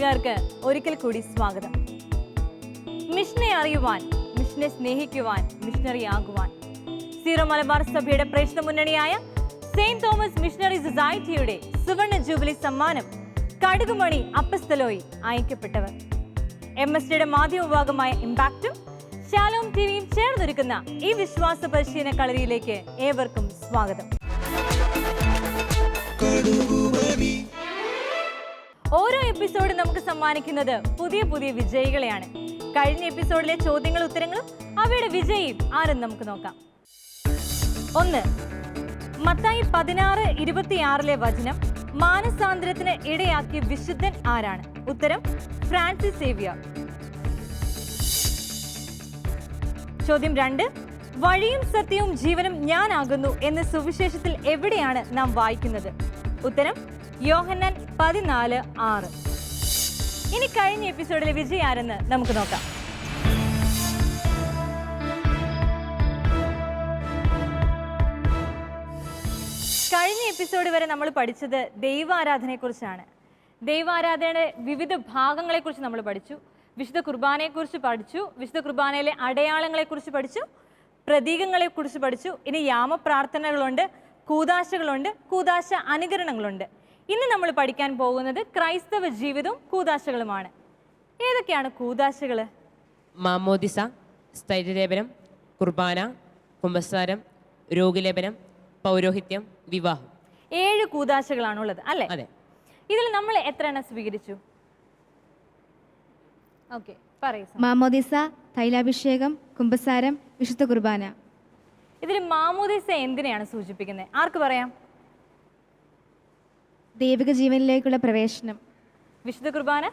കൂട്ടുകാർക്ക് ഒരിക്കൽ കൂടി സ്വാഗതം. മിഷനെ അറിയുവാൻ, മിഷനെ സ്നേഹിക്കുവാൻ, മിഷണറി ആകുവാൻ സീറോ മലബാർ സഭയുടെ പ്രേക്ഷിത മുന്നണിയായ സെയിന്റ് തോമസ് മിഷണറി സൊസൈറ്റിയുടെ സുവർണ ജൂബിലി സമ്മാനം കടുകുമണി അപ്പസ്തലോയി അയക്കപ്പെട്ടവർ. MSTയുടെ മാധ്യമ വിഭാഗമായ ഇമ്പാക്റ്റും ശാലോം ടിവിയും ചേർന്നൊരുക്കുന്ന ഈ വിശ്വാസ പരിശീലന കളരിയിലേക്ക് ഏവർക്കും സ്വാഗതം. ഓരോ എപ്പിസോഡും നമുക്ക് സമ്മാനിക്കുന്നത് പുതിയ പുതിയ വിജയികളെയാണ്. കഴിഞ്ഞ എപ്പിസോഡിലെ ചോദ്യങ്ങളും ഉത്തരങ്ങളും അവയുടെ വിജയിയും ആരും നമുക്ക് നോക്കാം. 1. മത്തായി 16:26 വചനം മാനസാന്തരത്തിന് ഇടയാക്കിയ വിശുദ്ധൻ ആരാണ്? ഉത്തരം ഫ്രാൻസിസ് സേവിയർ. ചോദ്യം 2. വഴിയും സത്യവും ജീവനും ഞാനാകുന്നു എന്ന സുവിശേഷത്തിൽ എവിടെയാണ് നാം വായിക്കുന്നത്? ഉത്തരം യോഹന്നാൻ 14:6. ഇനി കഴിഞ്ഞ എപ്പിസോഡിലെ വിജയി ആരെന്ന് നമുക്ക് നോക്കാം. കഴിഞ്ഞ എപ്പിസോഡ് വരെ നമ്മൾ പഠിച്ചത് ദൈവാരാധനയെക്കുറിച്ചാണ്. ദൈവാരാധനയുടെ വിവിധ ഭാഗങ്ങളെക്കുറിച്ച് നമ്മൾ പഠിച്ചു. വിശുദ്ധ കുർബാനയെക്കുറിച്ച് പഠിച്ചു, വിശുദ്ധ കുർബാനയിലെ അടയാളങ്ങളെക്കുറിച്ച് പഠിച്ചു, പ്രതീകങ്ങളെക്കുറിച്ച് പഠിച്ചു. ഇനി യാമപ്രാർത്ഥനകളുണ്ട്, കൂദാശകളുണ്ട്, കൂദാശ അനുകരണങ്ങളുണ്ട്. ഇന്ന് നമ്മൾ പഠിക്കാൻ പോകുന്നത് ക്രൈസ്തവ ജീവിതവും കൂദാശകളുമാണ്. ഏതൊക്കെയാണ് കൂദാശകൾ? മാമോദിസ, സ്ഥൈര്യലേപനം, കുർബാന, കുമ്പസാരം, രോഗിലേപനം, പൗരോഹിത്യം, വിവാഹം. 7 കൂദാശകളാണുള്ളത് അല്ലേ? അതെ. ഇതിൽ നമ്മൾ എത്ര എണ്ണം സ്വീകരിച്ചു? ഓക്കെ, പറയൂ. മാമോദിസ, തൈലാഭിഷേകം, കുമ്പസാരം, വിശുദ്ധ കുർബാന. ഇതിൽ മാമോദിസ എന്തിനെയാണ് സൂചിപ്പിക്കുന്നത്? ആർക്ക് പറയാം? ദൈവിക ജീവനിലേക്കുള്ള പ്രവേശനം. വിശുദ്ധ കുർബാന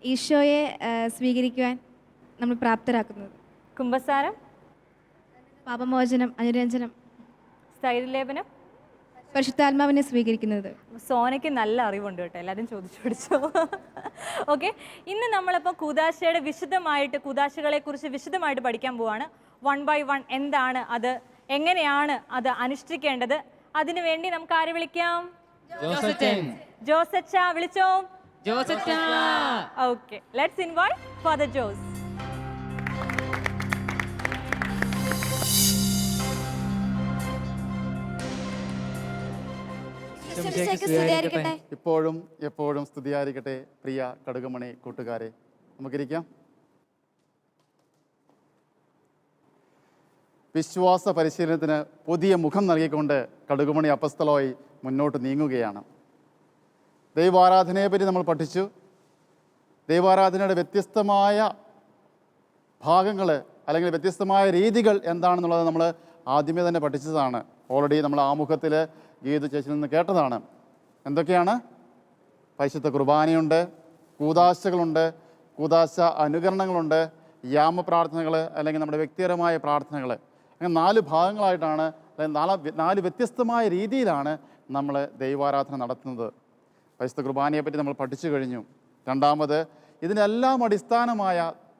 ഈശോയെ സ്വീകരിക്കുവാൻ നമ്മൾ പ്രാപ്തരാക്കുന്നത്. കുമ്പസാരം പാപമോചനം, അനുരഞ്ജനം. സ്ഥൈര്യലേപനം പരിശുദ്ധാത്മാവിനെ സ്വീകരിക്കുന്നത്. സോനയ്ക്ക് നല്ല അറിവുണ്ട് കേട്ടോ, എല്ലാവരും ചോദിച്ചു പഠിച്ചു. ഓക്കെ, ഇന്ന് നമ്മളിപ്പോൾ കൂദാശയുടെ വിശദമായിട്ട് കൂദാശകളെ കുറിച്ച് വിശദമായിട്ട് പഠിക്കാൻ പോവാണ്. 1 by 1 എന്താണ് അത്, എങ്ങനെയാണ് അത് അനുഷ്ഠിക്കേണ്ടത്? അതിനുവേണ്ടി നമുക്ക് ആരെ വിളിക്കാം? ജോസച്ച വിളിച്ചോ. Okay, let's invite father Jose. ഇപ്പോഴും എപ്പോഴും സ്തുതിയായിരിക്കട്ടെ. പ്രിയ കടുകുമണി കൂട്ടുകാരെ, നമുക്കിരിക്കാം. വിശ്വാസ പരിശീലനത്തിന് പുതിയ മുഖം നൽകിക്കൊണ്ട് കടുകുമണി അപ്പസ്തലോയി മുന്നോട്ട് നീങ്ങുകയാണ്. ദൈവാരാധനയെപ്പറ്റി നമ്മൾ പഠിച്ചു. ദൈവാരാധനയുടെ വ്യത്യസ്തമായ ഭാഗങ്ങൾ അല്ലെങ്കിൽ വ്യത്യസ്തമായ രീതികൾ എന്താണെന്നുള്ളത് നമ്മൾ ആദ്യമേ തന്നെ പഠിച്ചതാണ്. ഓൾറെഡി നമ്മൾ ആമുഖത്തിൽ ഗീതു ചേച്ചിയിൽ നിന്ന് കേട്ടതാണ്. എന്തൊക്കെയാണ്? പരിശുദ്ധ കുർബാനയുണ്ട്, കൂദാശകളുണ്ട്, കൂദാശ അനുകരണങ്ങളുണ്ട്, യാമപ്രാർത്ഥനകൾ അല്ലെങ്കിൽ നമ്മുടെ വ്യക്തിപരമായ പ്രാർത്ഥനകൾ. അങ്ങനെ 4 ഭാഗങ്ങളായിട്ടാണ്, അല്ലെങ്കിൽ 4 വ്യത്യസ്തമായ രീതിയിലാണ് നമ്മൾ ദൈവാരാധന നടത്തുന്നത്. പരിശുദ്ധ കുർബാനയെപ്പറ്റി നമ്മൾ പഠിച്ചു കഴിഞ്ഞു. രണ്ടാമത് ഇതിനെല്ലാം അടിസ്ഥാനമായ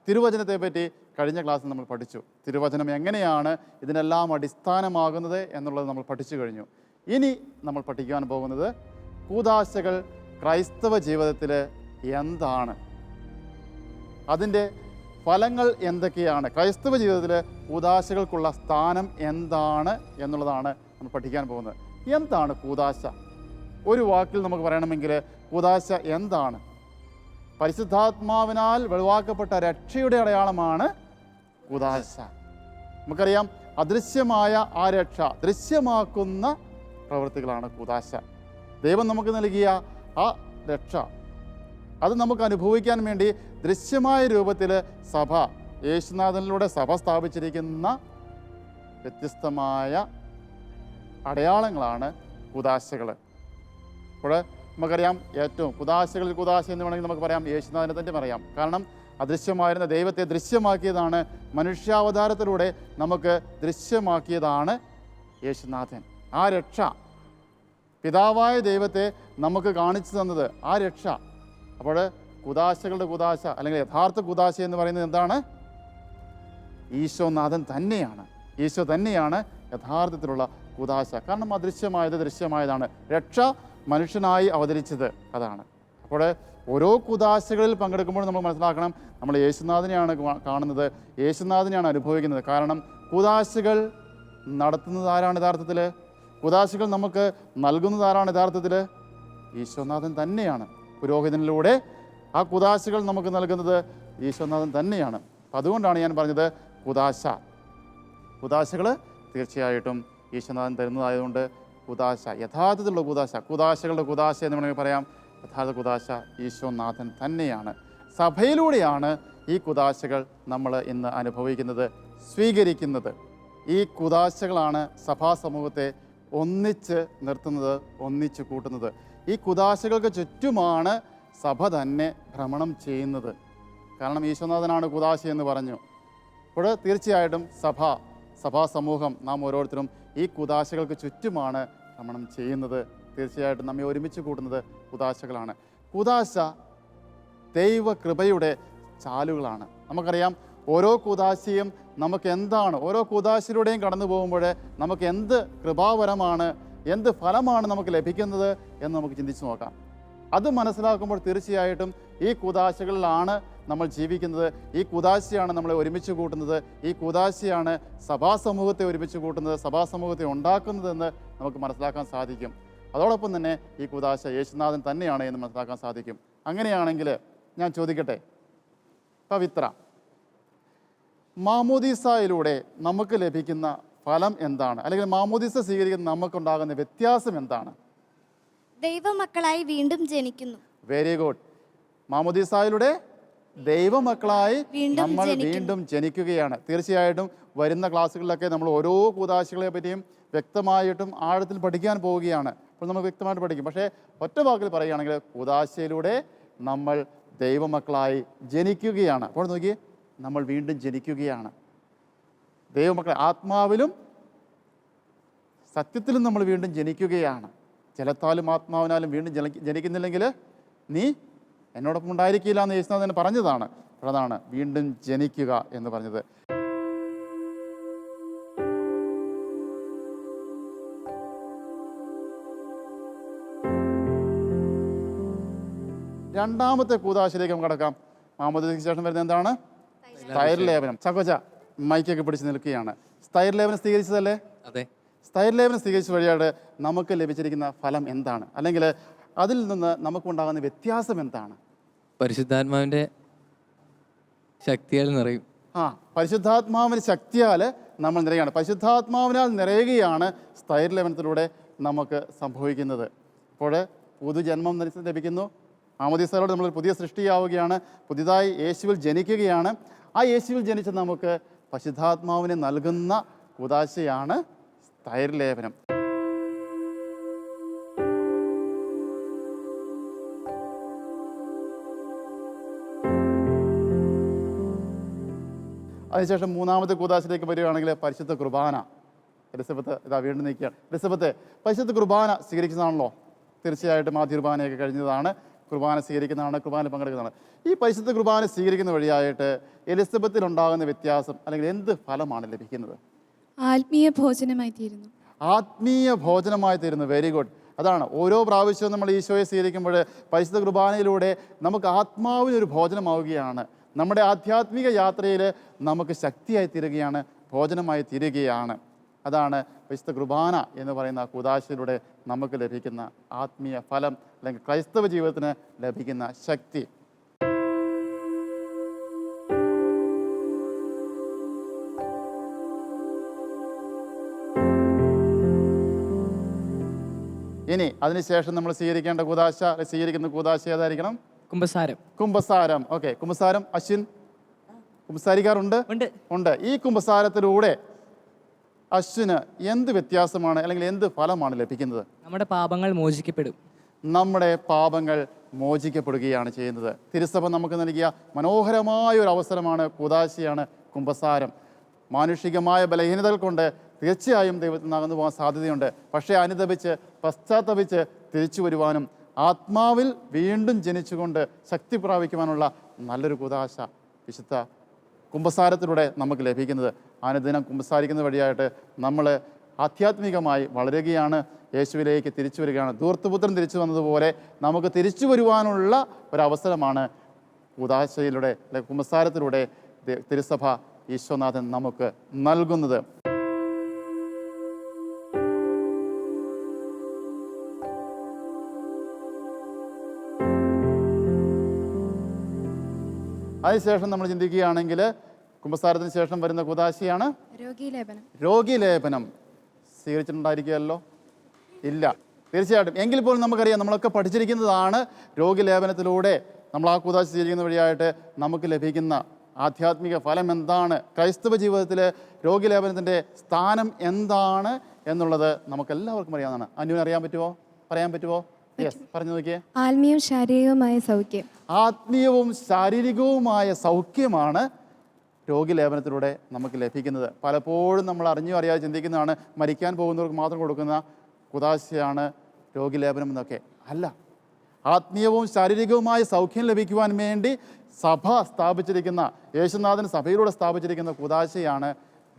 തിരുവചനത്തെപ്പറ്റി കഴിഞ്ഞ ക്ലാസ്സിൽ നമ്മൾ പഠിച്ചു. തിരുവചനം എങ്ങനെയാണ് ഇതിനെല്ലാം അടിസ്ഥാനമാകുന്നത് എന്നുള്ളത് നമ്മൾ പഠിച്ചു കഴിഞ്ഞു. ഇനി നമ്മൾ പഠിക്കാൻ പോകുന്നത് കൂദാശകൾ ക്രൈസ്തവ ജീവിതത്തിൽ എന്താണ്, അതിൻ്റെ ഫലങ്ങൾ എന്തൊക്കെയാണ്, ക്രൈസ്തവ ജീവിതത്തിൽ കൂദാശകൾക്കുള്ള സ്ഥാനം എന്താണ് എന്നുള്ളതാണ് നമ്മൾ പഠിക്കാൻ പോകുന്നത്. എന്താണ് കൂദാശ? ഒരു വാക്കിൽ നമുക്ക് പറയണമെങ്കിൽ കൂദാശ എന്താണ്? പരിശുദ്ധാത്മാവിനാൽ വെളിവാക്കപ്പെട്ട രക്ഷയുടെ അടയാളമാണ് കൂദാശ. നമുക്കറിയാം, അദൃശ്യമായ ആ രക്ഷ ദൃശ്യമാക്കുന്ന പ്രവൃത്തികളാണ് കൂദാശ. ദൈവം നമുക്ക് നൽകിയ ആ രക്ഷ അത് നമുക്ക് അനുഭവിക്കാൻ വേണ്ടി ദൃശ്യമായ രൂപത്തിൽ സഭ, യേശുനാഥനിലൂടെ സഭ സ്ഥാപിച്ചിരിക്കുന്ന വ്യത്യസ്തമായ അടയാളങ്ങളാണ് കൂദാശകൾ. അപ്പോൾ നമുക്കറിയാം, ഏറ്റവും കൂദാശകളിൽ കൂദാശ എന്ന് വേണമെങ്കിൽ നമുക്ക് പറയാം യേശുനാഥനെ തന്നെ പറയാം. കാരണം അദൃശ്യമായിരുന്ന ദൈവത്തെ ദൃശ്യമാക്കിയതാണ്, മനുഷ്യാവതാരത്തിലൂടെ നമുക്ക് ദൃശ്യമാക്കിയതാണ് യേശുനാഥൻ. ആ രക്ഷ, പിതാവായ ദൈവത്തെ നമുക്ക് കാണിച്ചു തന്നത് ആ രക്ഷ. അപ്പോൾ കൂദാശകളുടെ കൂദാശ അല്ലെങ്കിൽ യഥാർത്ഥ കൂദാശ എന്ന് പറയുന്നത് എന്താണ്? ഈശോനാഥൻ തന്നെയാണ്. ഈശോ തന്നെയാണ് യഥാർത്ഥത്തിലുള്ള കൂദാശ. കാരണം അദൃശ്യമായത് ദൃശ്യമായതാണ്. രക്ഷ മനുഷ്യനായി അവതരിച്ചത്. അതാണ്. അപ്പോൾ ഓരോ കുദാശകളിൽ പങ്കെടുക്കുമ്പോൾ നമ്മൾ മനസ്സിലാക്കണം, നമ്മൾ യേശുനാഥനെയാണ് കാണുന്നത്, യേശുനാഥനെയാണ് അനുഭവിക്കുന്നത്. കാരണം കുദാശകൾ നടത്തുന്നത് ആരാണ് യഥാർത്ഥത്തിൽ? കുദാശകൾ നമുക്ക് നൽകുന്നത് ആരാണ് യഥാർത്ഥത്തിൽ? ഈശോനാഥൻ തന്നെയാണ്. പുരോഹിതനിലൂടെ ആ കുദാശകൾ നമുക്ക് നൽകുന്നത് ഈശോനാഥൻ തന്നെയാണ്. അപ്പം അതുകൊണ്ടാണ് ഞാൻ പറഞ്ഞത് കുദാശകൾ തീർച്ചയായിട്ടും ഈശോനാഥൻ തരുന്നതായതുകൊണ്ട് കുദാശ, യഥാർത്ഥത്തിലുള്ള കുദാശകളുടെ കുദാശ എന്ന് വേണമെങ്കിൽ പറയാം. യഥാർത്ഥ കുദാശ ഈശോനാഥൻ തന്നെയാണ്. സഭയിലൂടെയാണ് ഈ കുദാശകൾ നമ്മൾ ഇന്ന് അനുഭവിക്കുന്നത്, സ്വീകരിക്കുന്നത്. ഈ കുദാശകളാണ് സഭാസമൂഹത്തെ ഒന്നിച്ച് നിർത്തുന്നത്, ഒന്നിച്ച് കൂട്ടുന്നത്. ഈ കുദാശകൾക്ക് ചുറ്റുമാണ് സഭ തന്നെ ഭ്രമണം ചെയ്യുന്നത്. കാരണം ഈശോനാഥനാണ് കുദാശ എന്ന് പറഞ്ഞു. അപ്പോൾ തീർച്ചയായിട്ടും സഭാസമൂഹം നാം ഓരോരുത്തരും ഈ കുദാശകൾക്ക് ചുറ്റുമാണ് ഭ്രമണം ചെയ്യുന്നത്. തീർച്ചയായിട്ടും നമ്മെ ഒരുമിച്ച് കൂട്ടുന്നത് കുദാശകളാണ്. കുദാശ ദൈവകൃപയുടെ ചാലുകളാണ്. നമുക്കറിയാം ഓരോ കുദാശയും നമുക്ക് എന്താണ്, ഓരോ കുദാശയിലൂടെയും കടന്നു പോകുമ്പോൾ നമുക്ക് എന്ത് കൃപാവരമാണ്, എന്ത് ഫലമാണ് നമുക്ക് ലഭിക്കുന്നത് എന്ന് നമുക്ക് ചിന്തിച്ച് നോക്കാം. അത് മനസ്സിലാക്കുമ്പോൾ തീർച്ചയായിട്ടും ഈ കുദാശകളിലാണ് നമ്മൾ ജീവിക്കുന്നത്, ഈ കുദാശയാണ് നമ്മളെ ഒരുമിച്ച് കൂട്ടുന്നത്, ഈ കുദാശയാണ് സഭാസമൂഹത്തെ ഒരുമിച്ച് കൂട്ടുന്നത്, സഭാസമൂഹത്തെ ഉണ്ടാക്കുന്നതെന്ന് നമുക്ക് മനസ്സിലാക്കാൻ സാധിക്കും. അതോടൊപ്പം തന്നെ ഈ കുദാശ യേശുനാഥൻ തന്നെയാണ് എന്ന് മനസ്സിലാക്കാൻ സാധിക്കും. അങ്ങനെയാണെങ്കിൽ ഞാൻ ചോദിക്കട്ടെ, പവിത്ര, മാമോദീസയിലൂടെ നമുക്ക് ലഭിക്കുന്ന ഫലം എന്താണ്? അല്ലെങ്കിൽ മാമോദീസ സ്വീകരിക്കുന്ന നമുക്കുണ്ടാകുന്ന വ്യത്യാസം എന്താണ്? ദൈവമക്കളായി വീണ്ടും ജനിക്കുന്നു. Very good. മാമോദീസയിലൂടെ ദൈവമക്കളായി നമ്മൾ വീണ്ടും ജനിക്കുകയാണ്. തീർച്ചയായിട്ടും വരുന്ന ക്ലാസ്സുകളിലൊക്കെ നമ്മൾ ഓരോ കുദാശകളെ പറ്റിയും വ്യക്തമായിട്ടും ആഴത്തിൽ പഠിക്കാൻ പോവുകയാണ്. അപ്പോൾ നമ്മൾ വ്യക്തമായിട്ട് പഠിക്കും. പക്ഷേ ഒറ്റ വാക്കിൽ പറയുകയാണെങ്കിൽ കുദാശയിലൂടെ നമ്മൾ ദൈവമക്കളായി ജനിക്കുകയാണ്. അപ്പോൾ നോക്കിയേ, നമ്മൾ വീണ്ടും ജനിക്കുകയാണ്. ദൈവമക്കളെ ആത്മാവിലും സത്യത്തിലും നമ്മൾ വീണ്ടും ജനിക്കുകയാണ്. ജലത്താലും ആത്മാവിനാലും വീണ്ടും ജനിക്കുന്നില്ലെങ്കിൽ നീ എന്നോടൊപ്പം ഉണ്ടായിരിക്കില്ല എന്ന് യേശുനാഥൻ തന്നെ പറഞ്ഞതാണ്. അതാണ് വീണ്ടും ജനിക്കുക എന്ന് പറഞ്ഞത്. രണ്ടാമത്തെ കൂദാശയിലേക്ക് നമുക്ക് കടക്കാം. മാമോദീസയ്ക്ക് ശേഷം വരുന്നത് എന്താണ്? സ്ഥൈര്യലേപനം. ചക്കോച്ച മൈക്കൊക്കെ പിടിച്ച് നിൽക്കുകയാണ്. സ്ഥൈര്യലേപനം സ്വീകരിച്ചതല്ലേ? അതെ. സ്ഥൈര്യലേപനം സ്വീകരിച്ച വഴിയായിട്ട് നമുക്ക് ലഭിച്ചിരിക്കുന്ന ഫലം എന്താണ്? അല്ലെങ്കിൽ അതിൽ നിന്ന് നമുക്കുണ്ടാകുന്ന വ്യത്യാസം എന്താണ്? പരിശുദ്ധാത്മാവിൻ്റെ ശക്തിയാൽ നിറയും. പരിശുദ്ധാത്മാവിൻ്റെ ശക്തിയാൽ നമ്മൾ നിറയുകയാണ്. പരിശുദ്ധാത്മാവിനാൽ നിറയുകയാണ് സ്ഥൈര്യലേപനത്തിലൂടെ നമുക്ക് സംഭവിക്കുന്നത്. അപ്പോൾ പുതുജന്മം ലഭിക്കുന്നു. മാമോദീസയിലൂടെ നമ്മൾ പുതിയ സൃഷ്ടിയാവുകയാണ്, പുതിയതായി യേശുവിൽ ജനിക്കുകയാണ്. ആ യേശുവിൽ ജനിച്ച നമുക്ക് പരിശുദ്ധാത്മാവിനെ നൽകുന്ന കുദാശയാണ് സ്ഥൈര്യലേപനം. അതിനുശേഷം മൂന്നാമത്തെ കൂദാശയിലേക്ക് വരികയാണെങ്കിൽ പരിശുദ്ധ കുർബാന. എലിസബത്ത് ഇതാ വീണ്ടും നിൽക്കുകയാണ്. എലിസബത്ത്, പരിശുദ്ധ കുർബാന സ്വീകരിക്കുന്നതാണല്ലോ. തീർച്ചയായിട്ടും ആദ്യ കുർബാനയൊക്കെ കഴിഞ്ഞതാണ്, കുർബാന സ്വീകരിക്കുന്നതാണ്, കുർബാന പങ്കെടുക്കുന്നതാണ്. ഈ പരിശുദ്ധ കുർബാന സ്വീകരിക്കുന്ന വഴിയായിട്ട് എലിസബത്തിൽ ഉണ്ടാകുന്ന വ്യത്യാസം അല്ലെങ്കിൽ എന്ത് ഫലമാണ് ലഭിക്കുന്നത്? ആത്മീയ ഭോജനമായി തീരുന്നു. ആത്മീയ ഭോജനമായി തീരുന്നു. Very good. അതാണ് ഓരോ പ്രാവശ്യവും നമ്മൾ ഈശോയെ സ്വീകരിക്കുമ്പോൾ പരിശുദ്ധ കുർബാനയിലൂടെ നമുക്ക് ആത്മാവിനൊരു ഭോജനമാവുകയാണ്. നമ്മുടെ ആധ്യാത്മിക യാത്രയിൽ നമുക്ക് ശക്തിയായി തീരുകയാണ്, ഭോജനമായി തീരുകയാണ്. അതാണ് വിശുദ്ധ കുർബാന എന്ന് പറയുന്ന കുദാശയിലൂടെ നമുക്ക് ലഭിക്കുന്ന ആത്മീയ ഫലം അല്ലെങ്കിൽ ക്രൈസ്തവ ജീവിതത്തിന് ലഭിക്കുന്ന ശക്തി. ഇനി അതിനുശേഷം നമ്മൾ സ്വീകരിക്കേണ്ട കൂദാശ, സ്വീകരിക്കുന്ന കൂദാശ ഏതായിരിക്കണം? കുമ്പസാരം. കുമ്പസാരം. ഓക്കെ, കുമ്പസാരം. അശ്വിൻ കുമ്പസാരിക്കാറുണ്ട്? ഉണ്ട്. ഈ കുമ്പസാരത്തിലൂടെ അശ്വിന് എന്ത് വ്യത്യാസമാണ് അല്ലെങ്കിൽ എന്ത് ഫലമാണ് ലഭിക്കുന്നത്? നമ്മുടെ പാപങ്ങൾ മോചിക്കപ്പെടും. നമ്മുടെ പാപങ്ങൾ മോചിക്കപ്പെടുകയാണ് ചെയ്യുന്നത്. തിരുസഭ നമുക്ക് നൽകിയ മനോഹരമായ ഒരു അവസരമാണ്, കൂദാശയാണ് കുമ്പസാരം. മാനുഷികമായ ബലഹീനതകൾ കൊണ്ട് തീർച്ചയായും ദൈവത്തിൽ നിന്ന് അകന്നു പോകാൻ സാധ്യതയുണ്ട്. പക്ഷേ അനുതപിച്ച് പശ്ചാത്തപിച്ച് തിരിച്ചു വരുവാനും ആത്മാവിൽ വീണ്ടും ജനിച്ചുകൊണ്ട് ശക്തി പ്രാപിക്കുവാനുള്ള നല്ലൊരു കൂദാശ വിശുദ്ധ കുമ്പസാരത്തിലൂടെ നമുക്ക് ലഭിക്കുന്നത്. അനുദിനം കുമ്പസാരിക്കുന്ന വഴിയായിട്ട് നമ്മൾ ആധ്യാത്മികമായി വളരുകയാണ്. യേശുവിലേക്ക് തിരിച്ചു വരികയാണ്. ധൂർത്തുപുത്രൻ തിരിച്ചു വന്നതുപോലെ നമുക്ക് തിരിച്ചു വരുവാനുള്ള ഒരവസരമാണ് കൂദാശയിലൂടെ അല്ലെ കുമ്പസാരത്തിലൂടെ തിരുസഭ ഈശോനാഥൻ നമുക്ക് നൽകുന്നത്. അതിനുശേഷം നമ്മൾ ചിന്തിക്കുകയാണെങ്കിൽ കുമ്പസാരത്തിന് ശേഷം വരുന്ന കൂദാശയാണ് രോഗീലേപനം. രോഗീലേപനം. സ്വീകരിച്ചിട്ടുണ്ടായിരിക്കുമല്ലോ? ഇല്ല, തീർച്ചയായിട്ടും. എങ്കിൽ പോലും നമുക്കറിയാം, നമ്മളൊക്കെ പഠിച്ചിരിക്കുന്നതാണ് രോഗീലേപനത്തിലൂടെ നമ്മൾ ആ കൂദാശ സ്വീകരിക്കുന്ന വഴിയായിട്ട് നമുക്ക് ലഭിക്കുന്ന ആധ്യാത്മിക ഫലം എന്താണ്, ക്രൈസ്തവ ജീവിതത്തിൽ രോഗീലേപനത്തിൻ്റെ സ്ഥാനം എന്താണ് എന്നുള്ളത് നമുക്കെല്ലാവർക്കും അറിയാവുന്നതാണ്. അനുവിന് അറിയാൻ പറ്റുമോ? പറയാൻ പറ്റുമോ? യെസ്, പറഞ്ഞു നോക്കിയേ. ആത്മീയവും ശാരീരികവുമായ സൗഖ്യം. ആത്മീയവും ശാരീരികവുമായ സൗഖ്യമാണ് രോഗീലേപനത്തിലൂടെ നമുക്ക് ലഭിക്കുന്നത്. പലപ്പോഴും നമ്മൾ അറിഞ്ഞോ അറിയാതെ ചിന്തിക്കുന്നതാണ് മരിക്കാൻ പോകുന്നവർക്ക് മാത്രം കൊടുക്കുന്ന കുദാശയാണ് രോഗീലേപനം എന്നൊക്കെ. അല്ല, ആത്മീയവും ശാരീരികവുമായ സൗഖ്യം ലഭിക്കുവാൻ വേണ്ടി സഭ സ്ഥാപിച്ചിരിക്കുന്ന, യേശുനാഥൻ സഭയിലൂടെ സ്ഥാപിച്ചിരിക്കുന്ന കുദാശയാണ്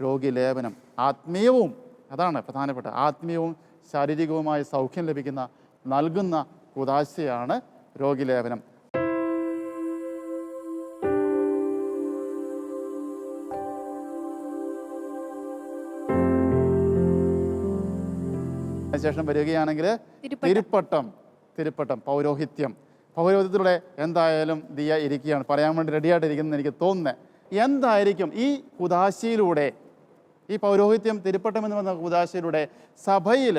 രോഗീലേപനം. ആത്മീയവും, അതാണ് പ്രധാനപ്പെട്ട, ആത്മീയവും ശാരീരികവുമായ സൗഖ്യം ലഭിക്കുന്ന നൽകുന്ന കുദാശയാണ് രോഗീലേപനം. അതിനുശേഷം വരികയാണെങ്കിൽ തിരുപ്പട്ടം പൗരോഹിത്യത്തിലൂടെ എന്തായാലും ദിയ ഇരിക്കുകയാണ്, പറയാൻ വേണ്ടി റെഡിയായിട്ടിരിക്കുന്നത് എനിക്ക് തോന്നുന്നത്. എന്തായിരിക്കും ഈ കുദാശയിലൂടെ, ഈ പൗരോഹിത്യം തിരുപ്പട്ടം എന്ന് പറയുന്ന കുദാശയിലൂടെ സഭയിൽ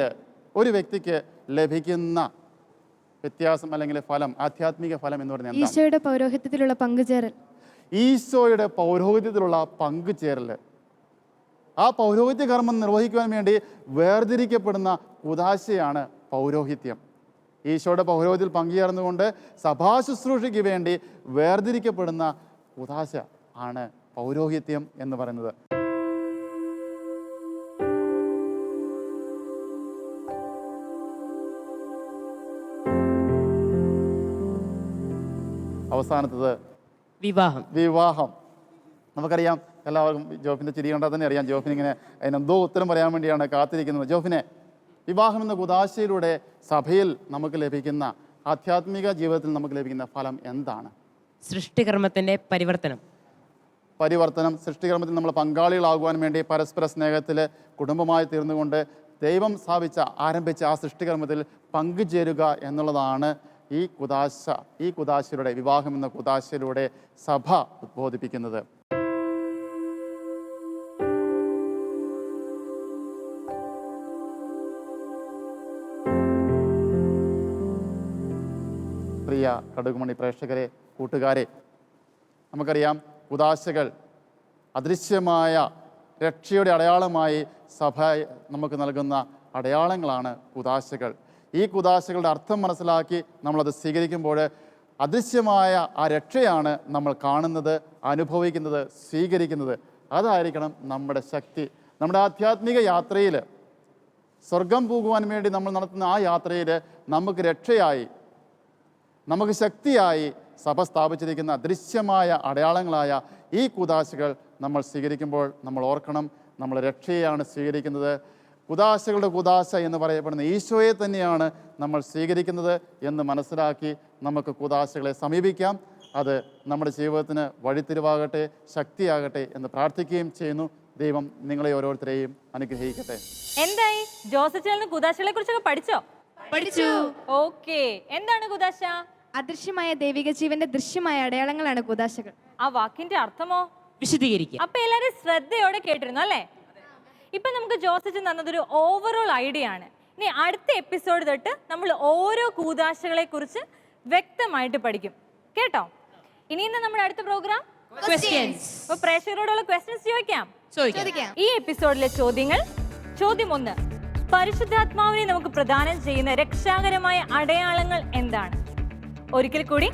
ഒരു വ്യക്തിക്ക് ലഭിക്കുന്ന വ്യത്യാസം അല്ലെങ്കിൽ ഫലം, ആധ്യാത്മിക ഫലം എന്ന് പറഞ്ഞാൽ ഈശോയുടെ പൗരോഹിത്യത്തിലുള്ള പങ്കുചേരൽ. ഈശോയുടെ പൗരോഹിത്യത്തിലുള്ള പങ്കുചേരൽ. ആ പൗരോഹിത്യ കർമ്മം നിർവഹിക്കുവാൻ വേണ്ടി വേർതിരിക്കപ്പെടുന്ന കുദാശയാണ് പൗരോഹിത്യം. ഈശോയുടെ പൗരോഹിത്യത്തിൽ പങ്കുചേർന്നുകൊണ്ട് സഭാശുശ്രൂഷയ്ക്ക് വേണ്ടി വേർതിരിക്കപ്പെടുന്ന കുദാശ ആണ് പൗരോഹിത്യം എന്ന് പറയുന്നത്. അവസാനത്തത് വിവാഹം. നമുക്കറിയാം, എല്ലാവർക്കും ജോഫിൻ്റെ ചിരി കണ്ടാൽ തന്നെ അറിയാം, ജോഫിന് ഇങ്ങനെ അതിനെന്തോ ഉത്തരം പറയാൻ വേണ്ടിയാണ് കാത്തിരിക്കുന്നത്. ജോഫിനെ, വിവാഹം എന്ന കുദാശയിലൂടെ സഭയിൽ നമുക്ക് ലഭിക്കുന്ന, ആധ്യാത്മിക ജീവിതത്തിൽ നമുക്ക് ലഭിക്കുന്ന ഫലം എന്താണ്? സൃഷ്ടികർമ്മത്തിൻ്റെ പരിവർത്തനം. സൃഷ്ടികർമ്മത്തിൽ നമ്മൾ പങ്കാളികളാകുവാൻ വേണ്ടി പരസ്പര സ്നേഹത്തിൽ കുടുംബമായി തീർന്നുകൊണ്ട് ദൈവം ആരംഭിച്ച ആ സൃഷ്ടികർമ്മത്തിൽ പങ്കുചേരുക എന്നുള്ളതാണ് ഈ കുദാശയിലൂടെ, വിവാഹം എന്ന കുദാശയിലൂടെ സഭ ഉദ്ബോധിപ്പിക്കുന്നത്. പ്രിയ കടുകുമണി പ്രേക്ഷകരെ, കൂട്ടുകാരെ, നമുക്കറിയാം കുദാശകൾ അദൃശ്യമായ രക്ഷയുടെ അടയാളമായി സഭ നമുക്ക് നൽകുന്ന അടയാളങ്ങളാണ് കുദാശകൾ. ഈ കുദാശകളുടെ അർത്ഥം മനസ്സിലാക്കി നമ്മളത് സ്വീകരിക്കുമ്പോൾ അദൃശ്യമായ ആ രക്ഷയാണ് നമ്മൾ കാണുന്നത്, അനുഭവിക്കുന്നത്, സ്വീകരിക്കുന്നത്. അതായിരിക്കണം നമ്മുടെ ശക്തി. നമ്മുടെ ആധ്യാത്മിക യാത്രയിൽ, സ്വർഗം പോകുവാൻ വേണ്ടി നമ്മൾ നടത്തുന്ന ആ യാത്രയിൽ നമുക്ക് രക്ഷയായി, നമുക്ക് ശക്തിയായി സഭ സ്ഥാപിച്ചിരിക്കുന്ന ദൃശ്യമായ അടയാളങ്ങളായ ഈ കുദാശകൾ നമ്മൾ സ്വീകരിക്കുമ്പോൾ നമ്മൾ ഓർക്കണം, നമ്മൾ രക്ഷയാണ് സ്വീകരിക്കുന്നത്. കുദാശകളുടെ കുദാശ എന്ന് പറയപ്പെടുന്ന ഈശോയെ തന്നെയാണ് നമ്മൾ സ്വീകരിക്കുന്നത് എന്ന് മനസ്സിലാക്കി നമുക്ക് കുദാശകളെ സമീപിക്കാം. അത് നമ്മുടെ ജീവിതത്തിന് വഴിത്തിരിവാകട്ടെ, ശക്തിയാകട്ടെ എന്ന് പ്രാർത്ഥിക്കുകയും ചെയ്യുന്നു. ദൈവം നിങ്ങളെ ഓരോരുത്തരെയും അനുഗ്രഹിക്കട്ടെ. എന്തായി ജോസച്ചേലിന് കുദാശകളെ കുറിച്ചൊക്കെ പഠിച്ചു? ഓക്കെ, എന്താണ് കുദാശ? അദൃശ്യമായ ദൈവിക ജീവന്റെ ദൃശ്യമായ അടയാളങ്ങളാണ് കുദാശകൾ. ആ വാക്കിന്റെ അർത്ഥമോ? വിശദീകരിക്കുക. അപ്പൊ എല്ലാരും ശ്രദ്ധയോടെ കേട്ടിരുന്നു അല്ലേ? ഇപ്പൊ നമുക്ക് ജോസച്ചൻ തന്നതൊരു ഓവറോൾ ഐഡിയ ആണ്. ഇനി അടുത്ത എപ്പിസോഡ് തൊട്ട് നമ്മൾ ഓരോ കൂദാശകളെ കുറിച്ച് വ്യക്തമായിട്ട് പഠിക്കും, കേട്ടോ? ഇനി നമ്മുടെ അടുത്ത പ്രോഗ്രാം അപ്പൊ പ്രേക്ഷകരോടുള്ള ക്വസ്റ്റ്യൻസ് ചോദിക്കാം. ഈ എപ്പിസോഡിലെ ചോദ്യങ്ങൾ: ചോദ്യം 1, പരിശുദ്ധാത്മാവിനെ നമുക്ക് പ്രദാനം ചെയ്യുന്ന രക്ഷാകരമായ അടയാളങ്ങൾ എന്താണ്? ഒരിക്കൽ കൂടി,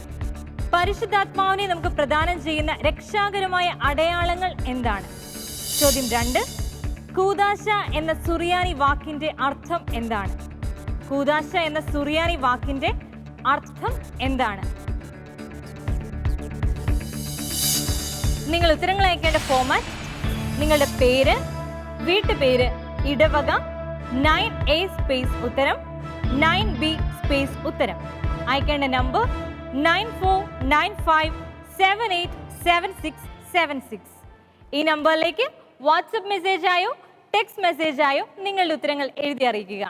പരിശുദ്ധാത്മാവിനെ നമുക്ക് പ്രദാനം ചെയ്യുന്ന രക്ഷാകരമായ അടയാളങ്ങൾ എന്താണ്? ചോദ്യം 2, കൂദാശ എന്ന സുറിയാനി വാക്കിന്റെ അർത്ഥം എന്താണ്? കൂദാശ എന്ന സുറിയാനി വാക്കിന്റെ അർത്ഥം എന്താണ്? നിങ്ങൾ ഉത്തരങ്ങൾ അയക്കേണ്ട ഫോമാറ്റ്: നിങ്ങളുടെ പേര്, വീട്ടുപേര്, ഇടവക, 9A സ്പേസ് ഉത്തരം 9B സ്പേസ് ഉത്തരം. അയക്കേണ്ട നമ്പർ 9495787676. ഈ നമ്പറിലേക്ക് വാട്സപ്പ് മെസ്സേജായോ ടെക്സ്റ്റ് മെസ്സേജായോ നിങ്ങളുടെ ഉത്തരങ്ങൾ എഴുതി അറിയിക്കുക.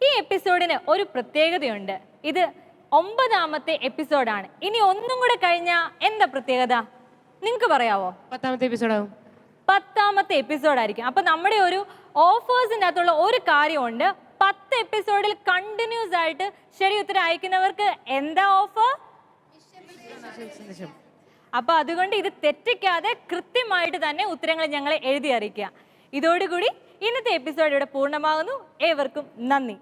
ഈ എപ്പിസോഡിന് ഒരു പ്രത്യേകതയുണ്ട്. ഇത് 9ാമത്തെ എപ്പിസോഡാണ്. ഇനി ഒന്നും കൂടെ കഴിഞ്ഞാൽ എന്താ പ്രത്യേകത നിങ്ങൾക്ക് പറയാവോ? 10ാമത്തെ എപ്പിസോഡാവും. 10ാമത്തെ എപ്പിസോഡായിരിക്കും. അപ്പം നമ്മുടെ ഒരു ഓഫേഴ്സിൻ്റെ അകത്തുള്ള ഒരു കാര്യമുണ്ട്. 10 എപ്പിസോഡിൽ കണ്ടിന്യൂസ് ആയിട്ട് ശരി ഉത്തരം അയക്കുന്നവർക്ക് എന്താ ഓഫർ? അപ്പൊ അതുകൊണ്ട് ഇത് തെറ്റിക്കാതെ കൃത്യമായിട്ട് തന്നെ ഉത്തരങ്ങൾ ഞങ്ങളെ എഴുതി അറിയിക്കുക. ഇതോടുകൂടി ഇന്നത്തെ എപ്പിസോഡ് ഇവിടെ പൂർണ്ണമാകുന്നു. ഏവർക്കും നന്ദി.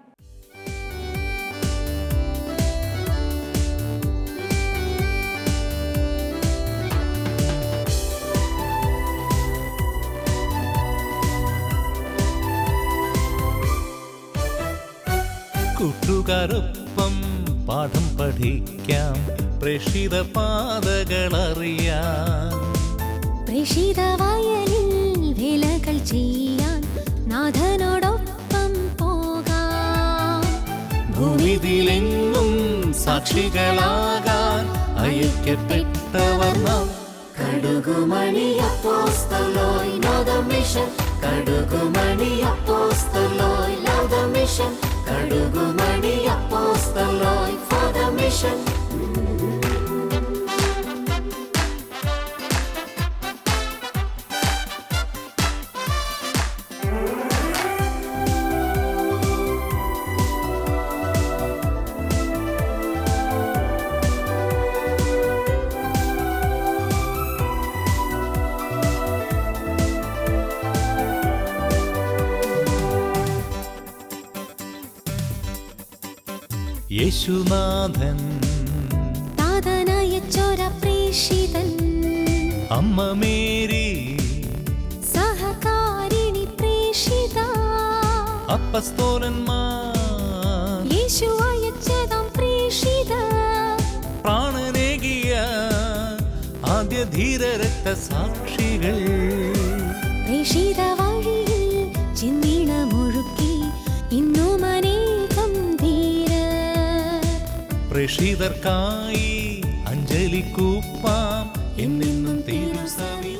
കൂട്ടുകാരൊപ്പം പാഠം പഠിക്കാം, പ്രേക്ഷിത പാതകളറിയാം. പ്രേക്ഷിതവയലിൽ വേലകൾ ചെയ്യാൻ നാഥനോടൊപ്പം പോകാം. ഭൂമിതിലെങ്ങും സാക്ഷികളാകാൻ അയക്കപ്പെട്ടവർ നാം. കടുകുമണി അപ്പോസ്തലനായി ലൗദ മിഷൻ, കടുകുമണി അപ്പോസ്തലനായി ലൗദ മിഷൻ, കടുകുമണി അപ്പോസ്തലനായി ഫോർ ദ മിഷൻ. യേശുനാഥൻ താതനയച്ചൊര പ്രേക്ഷിതൻ, അമ്മ മേരി സഹകാരിണി പ്രേക്ഷിത, അപ്പസ്തോലന്മാർ യേശു അയച്ചതാം പ്രേക്ഷിത, പ്രാണനേകിയ ആദ്യ ധീര രക്തസാക്ഷികൾ. പ്രേക്ഷിത വഴിയിൽ ചിന്തിണമൊഴുക്കി ഇന്നും അനേകം ധീര. പ്രേക്ഷിതർക്കായി അഞ്ജലി കൂപ്പാം എന്നെന്നും തിരുസഭയിൽ.